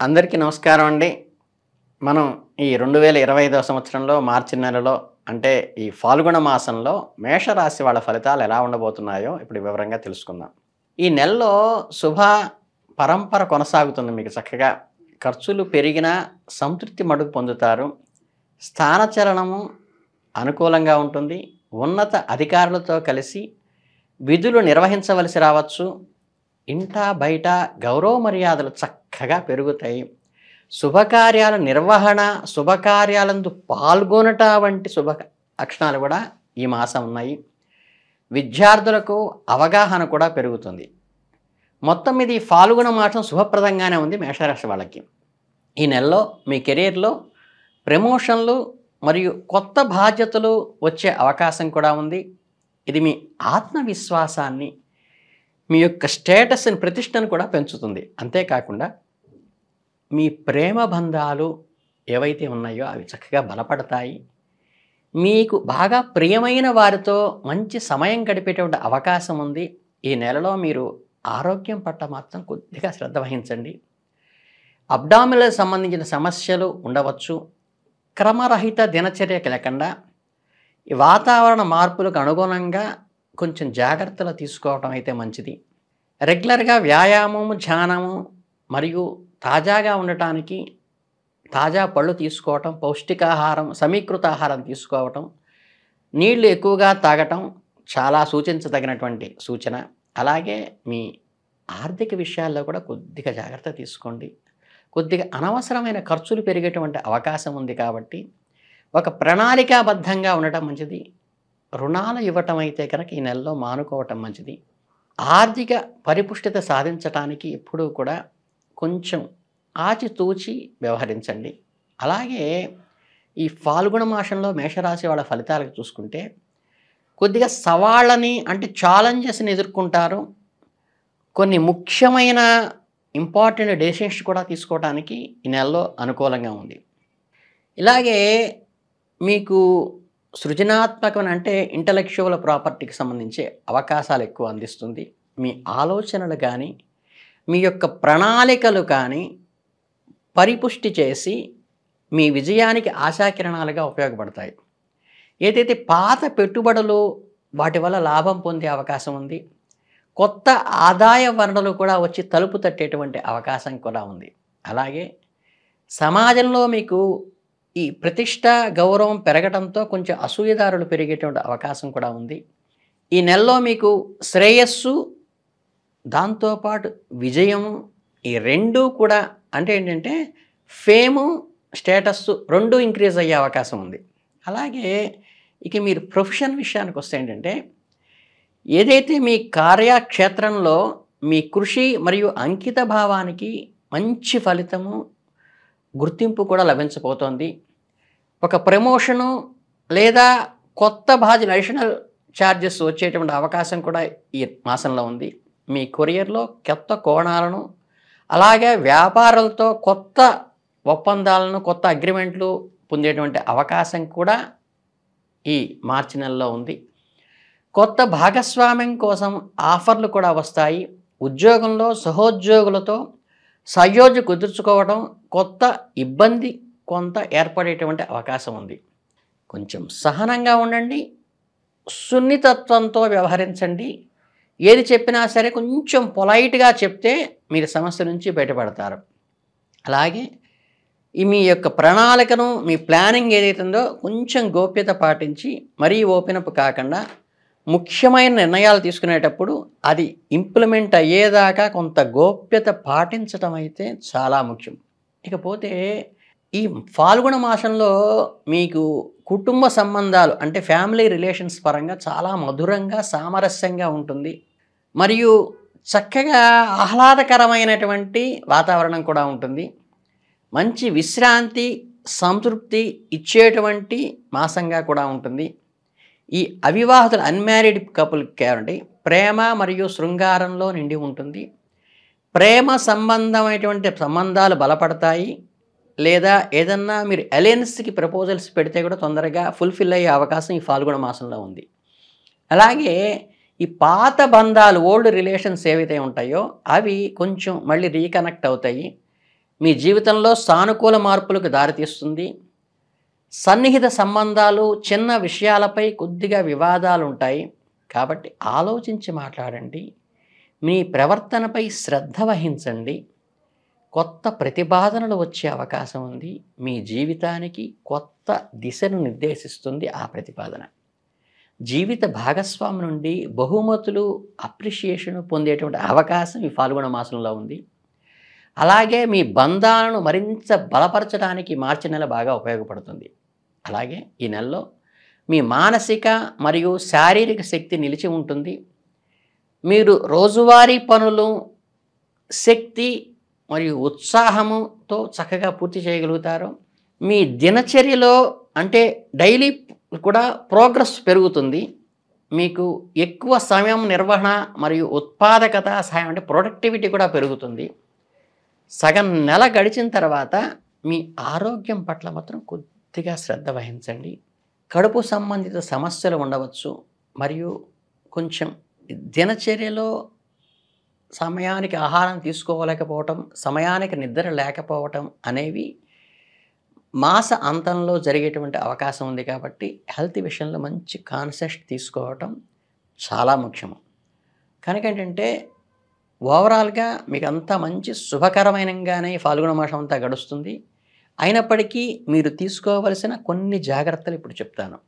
అందరికీ నమస్కారం అండి. మనం ఈ 2025వ సంవత్సరంలో మార్చి నెలలో అంటే ఈ ఫాల్గుణ మాసంలో మేషరాశి వాళ్ళ ఫలితాలు ఎలా ఉండబోతున్నాయో ఇప్పుడు వివరంగా తెలుసుకుందాం. ఈ నెలలో శుభ పరంపర కొనసాగుతుంది మీకు చక్కగా. ఖర్చులు పెరిగినా సంతృప్తి మడుగు పొందుతారు. స్థానచలనము అనుకూలంగా ఉంటుంది. ఉన్నత అధికారులతో కలిసి విధులు నిర్వహించవలసి రావచ్చు. ఇంటా బయట గౌరవ మర్యాదలు చక్కగా పెరుగుతాయి. శుభకార్యాల నిర్వహణ, శుభకార్యాలందు పాల్గొనట వంటి శుభ లక్షణాలు కూడా ఈ మాసం ఉన్నాయి. విద్యార్థులకు అవగాహన కూడా పెరుగుతుంది. మొత్తం మీద ఈ ఫాల్గుణ మాసం శుభప్రదంగానే ఉంది మేషరాశి వాళ్ళకి. ఈ నెలలో మీ కెరీర్లో ప్రమోషన్లు మరియు కొత్త బాధ్యతలు వచ్చే అవకాశం కూడా ఉంది. ఇది మీ ఆత్మవిశ్వాసాన్ని, మీ యొక్క స్టేటస్ని, ప్రతిష్టను కూడా పెంచుతుంది. అంతేకాకుండా మీ ప్రేమ బంధాలు ఏవైతే ఉన్నాయో అవి చక్కగా బలపడతాయి. మీకు బాగా ప్రియమైన వారితో మంచి సమయం గడిపేటువంటి అవకాశం ఉంది. ఈ నెలలో మీరు ఆరోగ్యం పట్ల మాత్రం కొద్దిగా శ్రద్ధ వహించండి. అబ్డామినల్ సంబంధించిన సమస్యలు ఉండవచ్చు. క్రమరహిత దినచర్యకి లేకుండా ఈ వాతావరణ మార్పులకు అనుగుణంగా కొంచెం జాగ్రత్తలు తీసుకోవటం అయితే మంచిది. రెగ్యులర్గా వ్యాయామము, ధ్యానము మరియు తాజాగా ఉండటానికి తాజా పళ్ళు తీసుకోవటం, పౌష్టికాహారం, సమీకృత ఆహారం తీసుకోవటం, నీళ్లు ఎక్కువగా తాగటం చాలా సూచించదగినటువంటి సూచన. అలాగే మీ ఆర్థిక విషయాల్లో కూడా కొద్దిగా జాగ్రత్త తీసుకోండి. కొద్దిగా అనవసరమైన ఖర్చులు పెరిగేటువంటి అవకాశం ఉంది కాబట్టి ఒక ప్రణాళికాబద్ధంగా ఉండటం మంచిది. రుణాలు ఇవ్వటం అయితే కనుక ఈ నెలలో మానుకోవటం మంచిది. ఆర్థిక పరిపుష్టిత సాధించటానికి ఎప్పుడూ కూడా కొంచెం ఆచితూచి వ్యవహరించండి. అలాగే ఈ ఫాల్గుణ మాసంలో మేషరాశి వాళ్ళ ఫలితాలకు చూసుకుంటే కొద్దిగా సవాళ్ళని అంటే ఛాలెంజెస్ని ఎదుర్కొంటారు. కొన్ని ముఖ్యమైన ఇంపార్టెంట్ డెసిషన్స్ కూడా తీసుకోవడానికి ఈ నెలలో అనుకూలంగా ఉంది. ఇలాగే మీకు సృజనాత్మకమైన అంటే ఇంటలెక్చువల్ ప్రాపర్టీకి సంబంధించి అవకాశాలు ఎక్కువ అందిస్తుంది. మీ ఆలోచనలు కానీ మీ యొక్క ప్రణాళికలు కానీ పరిపుష్టి చేసి మీ విజయానికి ఆశాకిరణాలుగా ఉపయోగపడతాయి. ఏదైతే పాత పెట్టుబడులు వాటి వల్ల లాభం పొందే అవకాశం ఉంది. కొత్త ఆదాయ వనరులు కూడా వచ్చి తలుపు తట్టేటువంటి అవకాశం కూడా ఉంది. అలాగే సమాజంలో మీకు ఈ ప్రతిష్ట, గౌరవం పెరగడంతో కొంచెం అసూయదారులు పెరిగేటువంటి అవకాశం కూడా ఉంది. ఈ నెలలో మీకు శ్రేయస్సు, దాంతోపాటు విజయము, ఈ రెండూ కూడా అంటే ఏంటంటే ఫేము, స్టేటస్సు రెండూ ఇంక్రీజ్ అయ్యే అవకాశం ఉంది. అలాగే ఇక మీరు ప్రొఫెషన్ విషయానికి వస్తే ఏంటంటే ఏదైతే మీ కార్యక్షేత్రంలో మీ కృషి మరియు అంకిత భావానికి మంచి ఫలితము, గుర్తింపు కూడా లభించబోతోంది. ఒక ప్రమోషను లేదా కొత్త బాధ్యతలు, అడిషనల్ ఛార్జెస్ వచ్చేటువంటి అవకాశం కూడా ఈ మాసంలో ఉంది. మీ కెరియర్లో కొత్త కోణాలను, అలాగే వ్యాపారాలతో కొత్త ఒప్పందాలను, కొత్త అగ్రిమెంట్లు పొందేటువంటి అవకాశం కూడా ఈ మార్చి నెలలో ఉంది. కొత్త భాగస్వామ్యం కోసం ఆఫర్లు కూడా వస్తాయి. ఉద్యోగంలో సహోద్యోగులతో సయోధ్య కుదుర్చుకోవడం, కొత్త ఇబ్బంది కొంత ఏర్పడేటువంటి అవకాశం ఉంది. కొంచెం సహనంగా ఉండండి, సున్నితత్వంతో వ్యవహరించండి. ఏది చెప్పినా సరే కొంచెం పొలైట్గా చెప్తే మీరు సమస్య నుంచి బయటపడతారు. అలాగే మీ యొక్క ప్రణాళికను, మీ ప్లానింగ్ ఏదైతే ఉందో కొంచెం గోప్యత పాటించి మరీ ఓపెన్ అప్ కాకుండా ముఖ్యమైన నిర్ణయాలు తీసుకునేటప్పుడు అది ఇంప్లిమెంట్ అయ్యేదాకా కొంత గోప్యత పాటించడం అయితే చాలా ముఖ్యం. ఇకపోతే ఈ ఫాల్గుణ మాసంలో మీకు కుటుంబ సంబంధాలు అంటే ఫ్యామిలీ రిలేషన్స్ పరంగా చాలా మధురంగా, సామరస్యంగా ఉంటుంది. మరియు చక్కగా ఆహ్లాదకరమైనటువంటి వాతావరణం కూడా ఉంటుంది. మంచి విశ్రాంతి, సంతృప్తి ఇచ్చేటువంటి మాసంగా కూడా ఉంటుంది. ఈ అవివాహితులు, అన్మ్యారీడ్ కపుల్కి అంటే ప్రేమ మరియు శృంగారంలో నిండి ఉంటుంది. ప్రేమ సంబంధమైనటువంటి సంబంధాలు బలపడతాయి. లేదా ఏదన్నా మీరు అలయన్స్కి ప్రపోజల్స్ పెడితే కూడా తొందరగా ఫుల్ఫిల్ అయ్యే అవకాశం ఈ ఫాల్గుణ మాసంలో ఉంది. అలాగే ఈ పాత బంధాలు, ఓల్డ్ రిలేషన్స్ ఏవైతే ఉంటాయో అవి కొంచెం మళ్ళీ రీకనెక్ట్ అవుతాయి. మీ జీవితంలో సానుకూల మార్పులకు దారితీస్తుంది. సన్నిహిత సంబంధాలు, చిన్న విషయాలపై కొద్దిగా వివాదాలు ఉంటాయి. కాబట్టి ఆలోచించి మాట్లాడండి. మీ ప్రవర్తనపై శ్రద్ధ వహించండి. కొత్త ప్రతిపాదనలు వచ్చే అవకాశం ఉంది. మీ జీవితానికి కొత్త దిశను నిర్దేశిస్తుంది ఆ ప్రతిపాదన. జీవిత భాగస్వామి నుండి బహుమతులు, అప్రిషియేషన్ పొందేటువంటి అవకాశం ఈ ఫాల్గుణ మాసంలో ఉంది. అలాగే మీ బంధాలను మరింత బలపరచడానికి మార్చి నెల బాగా ఉపయోగపడుతుంది. అలాగే ఈ నెలలో మీ మానసిక మరియు శారీరక శక్తి నిలిచి ఉంటుంది. మీరు రోజువారీ పనులు శక్తి మరియు ఉత్సాహముతో చక్కగా పూర్తి చేయగలుగుతారు. మీ దినచర్యలో అంటే డైలీ కూడా ప్రోగ్రెస్ పెరుగుతుంది. మీకు ఎక్కువ సమయం నిర్వహణ మరియు ఉత్పాదకత సహాయం అంటే ప్రొడక్టివిటీ కూడా పెరుగుతుంది. సగం నెల గడిచిన తర్వాత మీ ఆరోగ్యం పట్ల మాత్రం కొద్దిగా శ్రద్ధ వహించండి. కడుపు సంబంధిత సమస్యలు ఉండవచ్చు. మరియు కొంచెం దినచర్యలో సమయానికి ఆహారం తీసుకోలేకపోవటం, సమయానికి నిద్ర లేకపోవటం అనేవి మాస అంతంలో జరిగేటువంటి అవకాశం ఉంది. కాబట్టి హెల్త్ విషయంలో మంచి కాన్షియస్ తీసుకోవటం చాలా ముఖ్యము. కనుక ఏంటంటే ఓవరాల్గా మీకు అంతా మంచి శుభకరమైనగానే ఫాల్గుణ మాసం అంతా గడుస్తుంది. అయినప్పటికీ మీరు తీసుకోవలసిన కొన్ని జాగ్రత్తలు ఇప్పుడు చెప్తాను.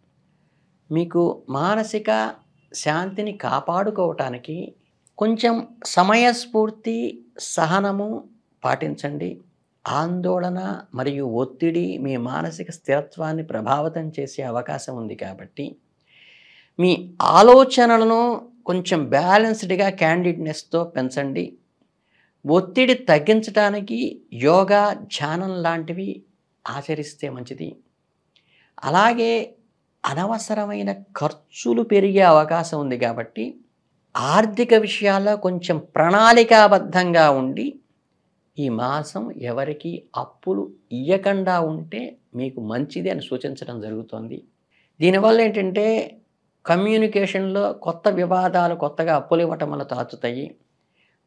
మీకు మానసిక శాంతిని కాపాడుకోవటానికి కొంచెం సమయస్ఫూర్తి, సహనము పాటించండి. ఆందోళన మరియు ఒత్తిడి మీ మానసిక స్థిరత్వాన్ని ప్రభావితం చేసే అవకాశం ఉంది. కాబట్టి మీ ఆలోచనలను కొంచెం బ్యాలెన్స్డ్గా క్యాండిడ్నెస్తో పెంచండి. ఒత్తిడి తగ్గించడానికి యోగా, ధ్యానం లాంటివి ఆచరిస్తే మంచిది. అలాగే అనవసరమైన ఖర్చులు పెరిగే అవకాశం ఉంది. కాబట్టి ఆర్థిక విషయాల్లో కొంచెం ప్రణాళికాబద్ధంగా ఉండి ఈ మాసం ఎవరికి అప్పులు ఇయ్యకుండా ఉంటే మీకు మంచిది అని సూచించడం జరుగుతుంది. దీనివల్ల ఏంటంటే కమ్యూనికేషన్లో కొత్త వివాదాలు, కొత్తగా అప్పులు ఇవ్వటం వల్ల తాచుతాయి.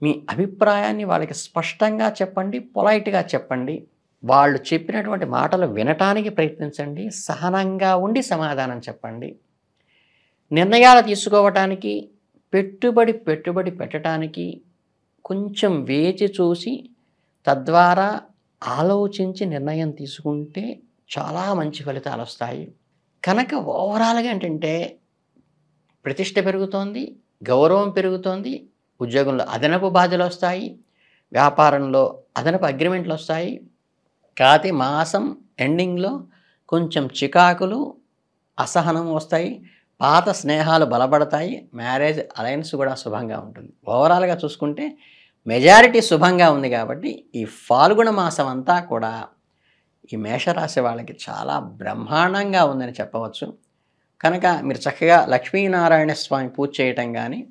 మీ అభిప్రాయాన్ని వాళ్ళకి స్పష్టంగా చెప్పండి, పొలైట్గా చెప్పండి. వాళ్ళు చెప్పినటువంటి మాటలు వినటానికి ప్రయత్నించండి. సహనంగా ఉండి సమాధానం చెప్పండి. నిర్ణయాలు తీసుకోవటానికి, పెట్టుబడి పెట్టడానికి కొంచెం వేచి చూసి తద్వారా ఆలోచించి నిర్ణయం తీసుకుంటే చాలా మంచి ఫలితాలు వస్తాయి. కనుక ఓవరాల్గా ఏంటంటే ప్రతిష్ట పెరుగుతోంది, గౌరవం పెరుగుతోంది, ఉద్యోగంలో అదనపు బాధ్యతలు వస్తాయి, వ్యాపారంలో అదనపు అగ్రిమెంట్లు వస్తాయి. కాకపోతే మాసం ఎండింగ్లో కొంచెం చికాకులు, అసహనం వస్తాయి. పాత స్నేహాలు బలపడతాయి. మ్యారేజ్ అలయన్స్ కూడా శుభంగా ఉంటుంది. ఓవరాల్గా చూసుకుంటే మెజారిటీ శుభంగా ఉంది. కాబట్టి ఈ ఫాల్గుణ మాసం అంతా కూడా ఈ మేషరాశి వాళ్ళకి చాలా బ్రహ్మాండంగా ఉందని చెప్పవచ్చు. కనుక మీరు చక్కగా లక్ష్మీనారాయణ స్వామి పూజ చేయటం కానీ,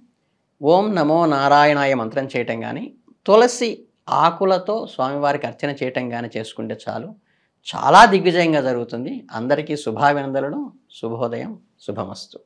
ఓం నమో నారాయణాయ మంత్రం చేయటం కానీ, తులసి ఆకులతో స్వామివారికి అర్చన చేయటం కానీ చేసుకుంటే చాలు, చాలా దిగ్విజయంగా జరుగుతుంది. అందరికీ శుభాభినందనలు. శుభోదయం. శుభమస్తు.